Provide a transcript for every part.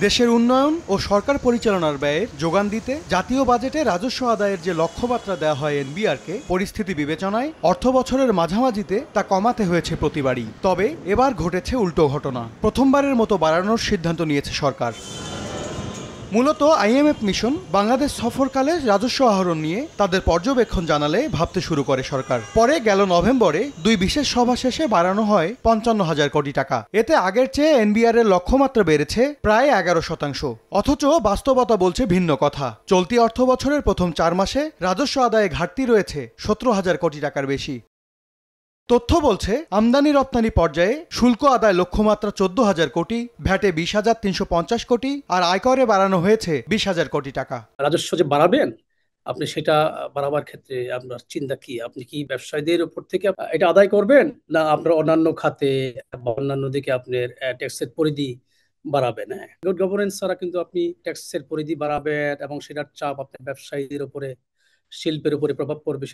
দেশের উন্নয়ন ও সরকার পরিচালনার ব্যয়ের যোগান দিতে জাতীয় বাজেটে রাজস্ব আদায়ের যে লক্ষ্যমাত্রা দেওয়া হয় এনবিআরকে, পরিস্থিতি বিবেচনায় অর্থ বছরের মাঝামাঝিতে তা কমাতে হয়েছে প্রতিবারই। তবে এবার ঘটেছে উল্টো ঘটনা। প্রথমবারের মতো বাড়ানোর সিদ্ধান্ত নিয়েছে সরকার। মূলত আইএমএফ মিশন বাংলাদেশ সফরকালে রাজস্ব আহরণ নিয়ে তাদের পর্যবেক্ষণ জানালে ভাবতে শুরু করে সরকার। পরে গেল নভেম্বরে দুই বিশেষ সভা শেষে বাড়ানো হয় 55,000 কোটি টাকা। এতে আগের চেয়ে এনবিআর এর লক্ষ্যমাত্রা বেড়েছে প্রায় 11%। অথচ বাস্তবতা বলছে ভিন্ন কথা। চলতি অর্থ বছরের প্রথম 4 মাসে রাজস্ব আদায়ে ঘাটতি রয়েছে 17,000 কোটি টাকার বেশি। তথ্য বলছে, আমদানি রপ্তানি পর্যায়ে শুল্ক আদায় লক্ষ্যমাত্রা 14,000 কোটি, ভ্যাটে 20,350 কোটি, আর আয়করে বাড়ানো হয়েছে 20,000 কোটি টাকা। রাজস্ব যে বাড়াবেন, আপনি সেটা বাড়াবার ক্ষেত্রে আপনার চিন্তা কি? আপনি কি ব্যবসায়ীদের উপর থেকে এটা আদায় করবেন, না আপনার অন্যান্য খাতে বা অন্যান্য দিকে আপনার ট্যাক্সের পরিধি বাড়াবেন? হ্যাঁ, গুড গভর্নেন্স ছাড়া কিন্তু আপনি ট্যাক্সের পরিধি বাড়াবেন এবং সেটার চাপ আপনার ব্যবসায়ীদের উপরে, শিল্পের উপরে প্রভাব পড়বে,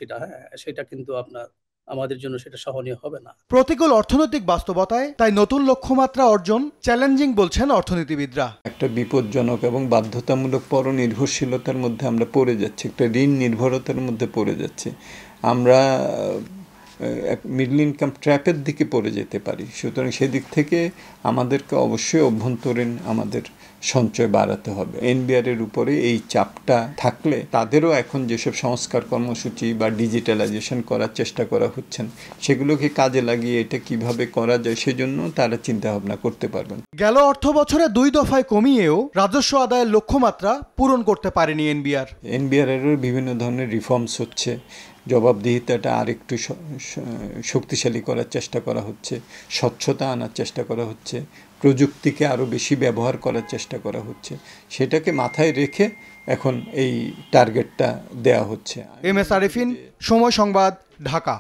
সেটা কিন্তু আপনার আমাদের জন্য সেটা সহনীয় হবে না। প্রতিকূল অর্থনৈতিক বাস্তবতায় তাই নতুন লক্ষ্যমাত্রা অর্জন চ্যালেঞ্জিং বলছেন অর্থনীতিবিদরা। একটা বিপজ্জনক এবং বাধ্যতামূলক পরনির্ভরশীলতার মধ্যে আমরা পড়ে যাচ্ছি, একটা ঋণ নির্ভরতার মধ্যে পড়ে যাচ্ছি। আমরা মিডল ইনকাম ট্র্যাপের দিকে পড়ে যেতে পারি। সুতরাং সেদিক থেকে আমাদেরকে অবশ্যই অভ্যন্তরীণ আমাদের সঞ্চয় বাড়াতে হবে। এনবিআর এর উপরে এই চাপটা থাকলে তাদেরও এখন যেসব সংস্কার কর্মসূচি বা ডিজিটালাইজেশন করার চেষ্টা করা হচ্ছেন, সেগুলোকে কাজে লাগিয়ে এটা কিভাবে করা যায় সেজন্য তারা চিন্তা ভাবনা করতে পারবেন। গেল অর্থ বছরে 2 দফায় কমিয়েও রাজস্ব আদায়ের লক্ষ্যমাত্রা পূরণ করতে পারেনি এনবিআর এর বিভিন্ন ধরনের রিফর্মস হচ্ছে, জবাবদিহিতাটা আরেকটু শক্তিশালী করার চেষ্টা করা হচ্ছে, স্বচ্ছতা আনার চেষ্টা করা হচ্ছে, প্রযুক্তিকে আরও বেশি ব্যবহার করার চেষ্টা করা হচ্ছে। সেটাকে মাথায় রেখে এখন এই টার্গেটটা দেয়া হচ্ছে। এম এস আরিফিন, সময় সংবাদ, ঢাকা।